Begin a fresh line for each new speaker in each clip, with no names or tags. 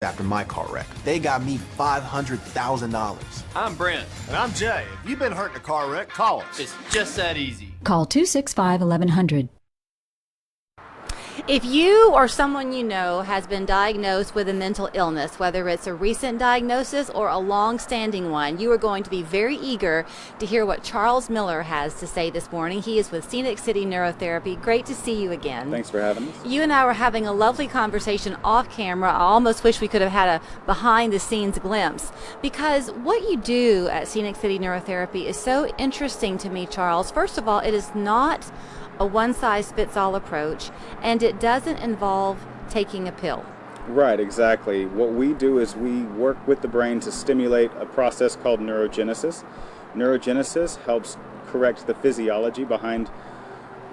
after my car wreck. They got me $500,000.
I'm Brent.
And I'm Jay. If you've been hurt in a car wreck, call us.
It's just that easy.
Call 265-1100.
If you or someone you know has been diagnosed with a mental illness, whether it's a recent diagnosis or a long-standing one, you are going to be very eager to hear what Charles Miller has to say this morning. He is with Scenic City Neurotherapy. Great to see you again.
Thanks for having us.
You and I were having a lovely conversation off camera. I almost wish we could have had a behind-the-scenes glimpse, because what you do at Scenic City Neurotherapy is so interesting to me, Charles. First of all, it is not a one-size-fits-all approach, and it doesn't involve taking a pill.
Right, exactly. What we do is we work with the brain to stimulate a process called neurogenesis. Neurogenesis helps correct the physiology behind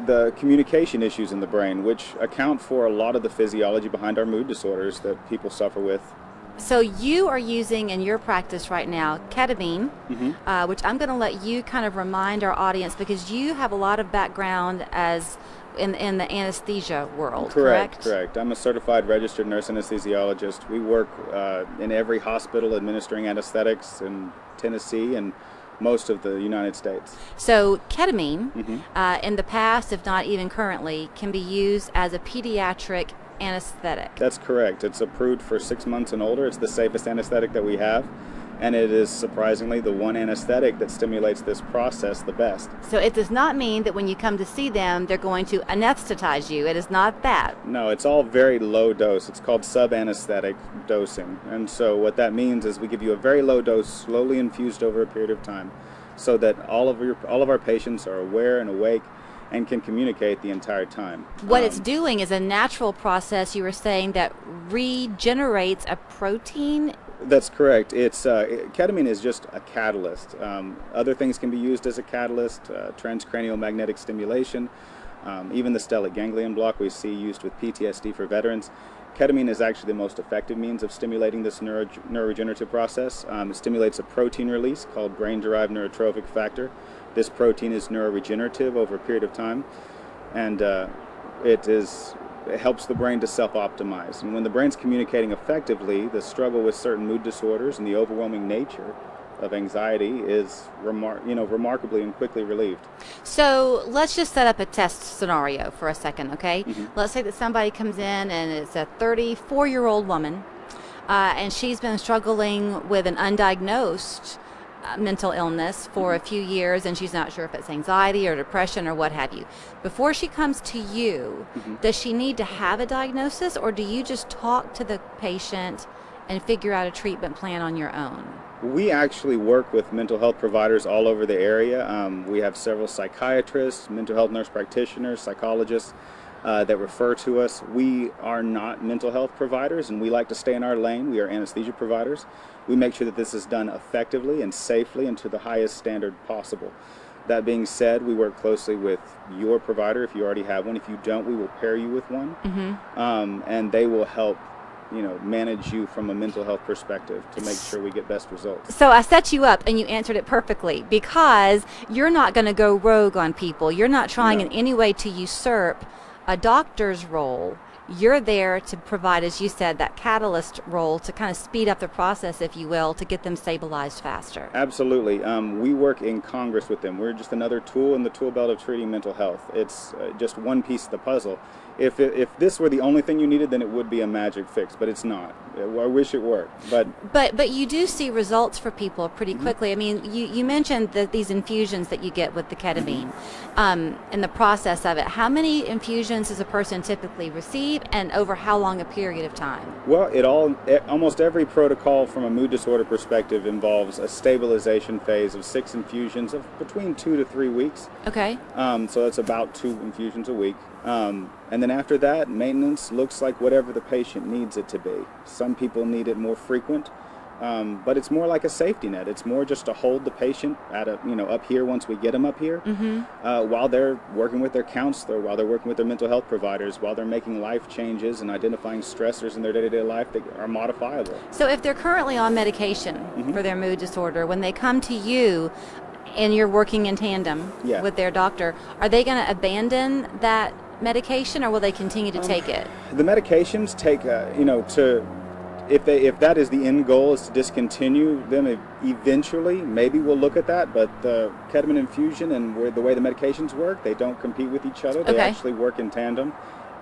the communication issues in the brain, which account for a lot of the physiology behind our mood disorders that people suffer with.
So you are using in your practice right now ketamine, which I'm going to let you kind of remind our audience, because you have a lot of background as in the anesthesia world, correct?
Correct. I'm a certified registered nurse anesthesiologist. We work in every hospital administering anesthetics in Tennessee and most of the United States.
So ketamine, in the past, if not even currently, can be used as a pediatric anesthetic.
That's correct. It's approved for 6 months and older. It's the safest anesthetic that we have, and it is surprisingly the one anesthetic that stimulates this process the best.
So it does not mean that when you come to see them, they're going to anesthetize you. It is not that.
No, it's all very low dose. It's called sub-anesthetic dosing. And so what that means is we give you a very low dose, slowly infused over a period of time, so that all of our patients are aware and awake and can communicate the entire time.
What it's doing is a natural process, you were saying, that regenerates a protein.
That's correct. Ketamine is just a catalyst. Other things can be used as a catalyst, transcranial magnetic stimulation, even the stellate ganglion block we see used with PTSD for veterans. Ketamine is actually the most effective means of stimulating this neuroregenerative process. It stimulates a protein release called brain-derived neurotrophic factor. This protein is neuroregenerative over a period of time, and it helps the brain to self-optimize. And when the brain's communicating effectively, the struggle with certain mood disorders and the overwhelming nature of anxiety is remarkably and quickly relieved.
So let's just set up a test scenario for a second, okay? Let's say that somebody comes in and it's a 34-year-old woman, and she's been struggling with an undiagnosed mental illness for a few years, and she's not sure if it's anxiety or depression or what have you. Before she comes to you, does she need to have a diagnosis, or do you just talk to the patient and figure out a treatment plan on your own?
We actually work with mental health providers all over the area. We have several psychiatrists, mental health nurse practitioners, psychologists that refer to us. We are not mental health providers, and we like to stay in our lane. We are anesthesia providers. We make sure that this is done effectively and safely and to the highest standard possible. That being said, we work closely with your provider if you already have one. If you don't, we will pair you with one, and they will help manage you from a mental health perspective to make sure we get best results.
So I set you up and you answered it perfectly, because you're not going to go rogue on people. You're not trying in any way to usurp a doctor's role. You're there to provide, as you said, that catalyst role to kind of speed up the process, if you will, to get them stabilized faster.
Absolutely. We work in Congress with them. We're just another tool in the tool belt of treating mental health. It's just one piece of the puzzle. If this were the only thing you needed, then it would be a magic fix, but it's not. I wish it were. But
you do see results for people pretty quickly. I mean, you mentioned these infusions that you get with the ketamine, and the process of it. How many infusions does a person typically receive, and over how long a period of time?
Well, almost every protocol from a mood disorder perspective involves a stabilization phase of 6 infusions of between 2 to 3 weeks.
Okay.
So that's about 2 infusions a week. And then after that, maintenance looks like whatever the patient needs it to be. Some people need it more frequent, but it's more like a safety net. It's more just to hold the patient at up here once we get them up here, while they're working with their counselor, while they're working with their mental health providers, while they're making life changes and identifying stressors in their day-to-day life that are modifiable.
So if they're currently on medication for their mood disorder, when they come to you and you're working in tandem with their doctor, are they going to abandon that medication, or will they continue to take it?
The medications take, if that is the end goal, is to discontinue them eventually, maybe we'll look at that. But the ketamine infusion and the way the medications work, they don't compete with each other. They
Okay.
actually work in tandem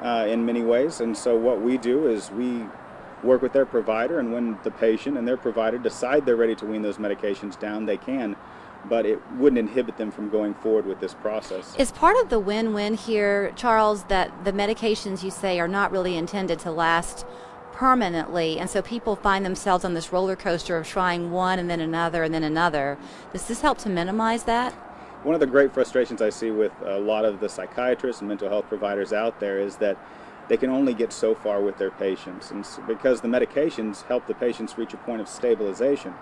in many ways. And so what we do is we work with their provider, and when the patient and their provider decide they're ready to wean those medications down, they can. But it wouldn't inhibit them from going forward with this process.
Is part of the win-win here, Charles, that the medications you say are not really intended to last permanently, and so people find themselves on this roller coaster of trying one and then another and then another? Does this help to minimize that?
One of the great frustrations I see with a lot of the psychiatrists and mental health providers out there is that they can only get so far with their patients, and because the medications help the patients reach a point of stabilization.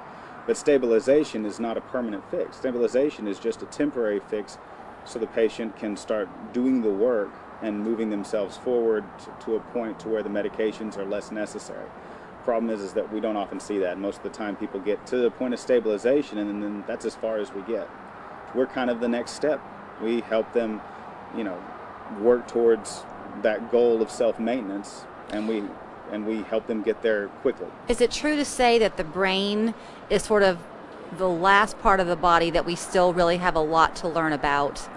But stabilization is not a permanent fix. Stabilization is just a temporary fix so the patient can start doing the work and moving themselves forward to a point to where the medications are less necessary. Problem is that we don't often see that. Most of the time people get to the point of stabilization, and then that's as far as we get. We're kind of the next step. We help them, work towards that goal of self-maintenance, and we help them get there quickly.
Is it true to say that the brain is sort of the last part of the body that we still really have a lot to learn about?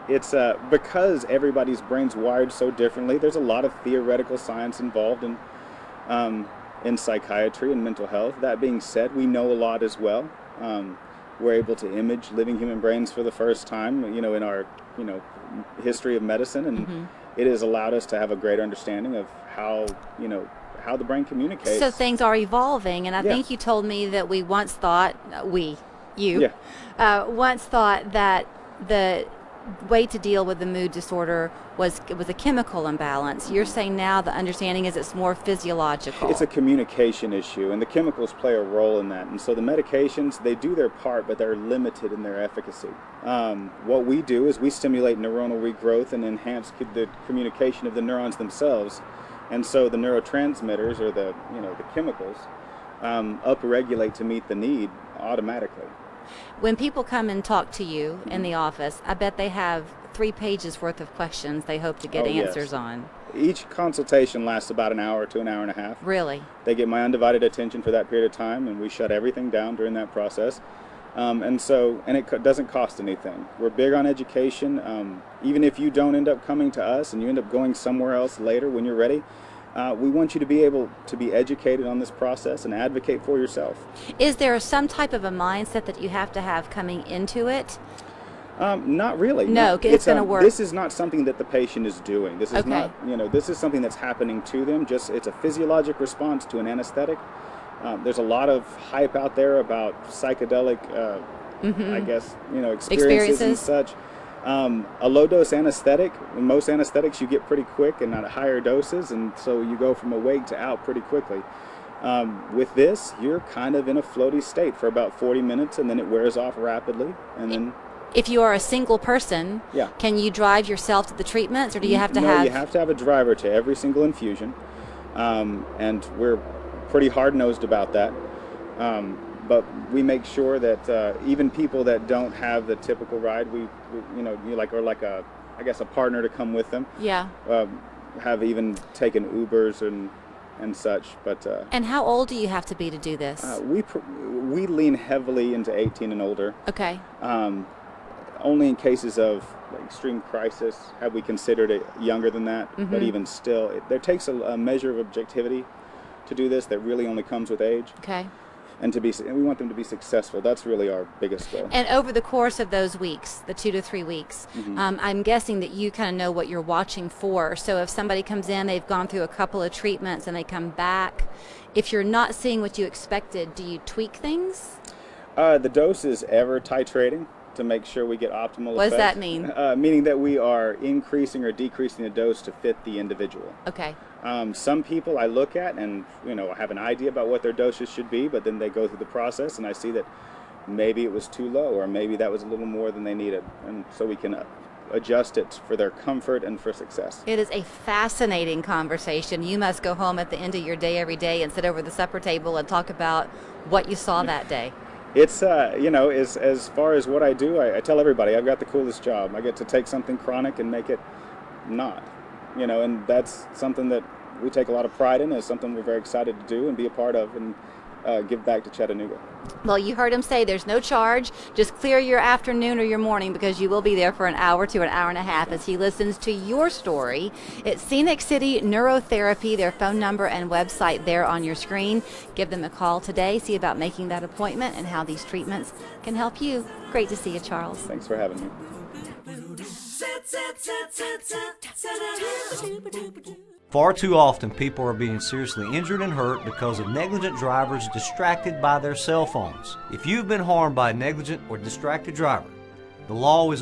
It's because everybody's brain's wired so differently. There's a lot of theoretical science involved in psychiatry and mental health. That being said, we know a lot as well. We're able to image living human brains for the first time, in our history of medicine, and it has allowed us to have a greater understanding of how the brain communicates.
So things are evolving, and I think you told me that we once thought, once thought that the way to deal with the mood disorder was a chemical imbalance. You're saying now the understanding is it's more physiological.
It's a communication issue, and the chemicals play a role in that. And so the medications, they do their part, but they're limited in their efficacy. What we do is we stimulate neuronal regrowth and enhance the communication of the neurons themselves. And so the neurotransmitters, or the chemicals, upregulate to meet the need automatically.
When people come and talk to you in the office, I bet they have 3 pages worth of questions they hope to get answers on.
Each consultation lasts about an hour to an hour and a half.
Really?
They get my undivided attention for that period of time, and we shut everything down during that process. And it doesn't cost anything. We're big on education. Even if you don't end up coming to us and you end up going somewhere else later when you're ready, we want you to be able to be educated on this process and advocate for yourself.
Is there some type of a mindset that you have to have coming into it?
Not really.
No, it's going to work.
This is not something that the patient is doing. This is not, this is something that's happening to them. It's a physiologic response to an anesthetic. There's a lot of hype out there about psychedelic, experiences and such. A low-dose anesthetic, most anesthetics you get pretty quick and at higher doses, and so you go from awake to out pretty quickly. With this, you're kind of in a floaty state for about 40 minutes, and then it wears off rapidly, and then...
If you are a single person, can you drive yourself to the treatments, or do you have to have...
No, you have to have a driver to every single infusion, and we're pretty hard-nosed about that. But we make sure that even people that don't have the typical ride, a partner to come with them.
Yeah.
Have even taken Ubers and such. But
and how old do you have to be to do this?
We lean heavily into 18 and older.
Okay.
Only in cases of extreme crisis have we considered it younger than that. But even still, there takes a measure of objectivity to do this that really only comes with age.
Okay.
And we want them to be successful. That's really our biggest goal.
And over the course of those weeks, the 2 to 3 weeks, I'm guessing that you kind of know what you're watching for. So if somebody comes in, they've gone through a couple of treatments and they come back, if you're not seeing what you expected, do you tweak things?
The dose is ever titrating to make sure we get optimal effects.
What does that mean?
Meaning that we are increasing or decreasing the dose to fit the individual.
Okay.
Some people I look at and have an idea about what their doses should be, but then they go through the process and I see that maybe it was too low, or maybe that was a little more than they needed, and so we can adjust it for their comfort and for success.
It is a fascinating conversation. You must go home at the end of your day every day and sit over the supper table and talk about what you saw that day.
It's, as far as what I do, I tell everybody I've got the coolest job. I get to take something chronic and make it not. And that's something that we take a lot of pride in. It's something we're very excited to do and be a part of and give back to Chattanooga.
Well, you heard him say there's no charge. Just clear your afternoon or your morning, because you will be there for an hour to an hour and a half as he listens to your story. It's Scenic City Neurotherapy, their phone number and website there on your screen. Give them a call today, see about making that appointment and how these treatments can help you. Great to see you, Charles.
Thanks for having me.
Far too often, people are being seriously injured and hurt because of negligent drivers distracted by their cell phones. If you've been harmed by a negligent or distracted driver, the law is on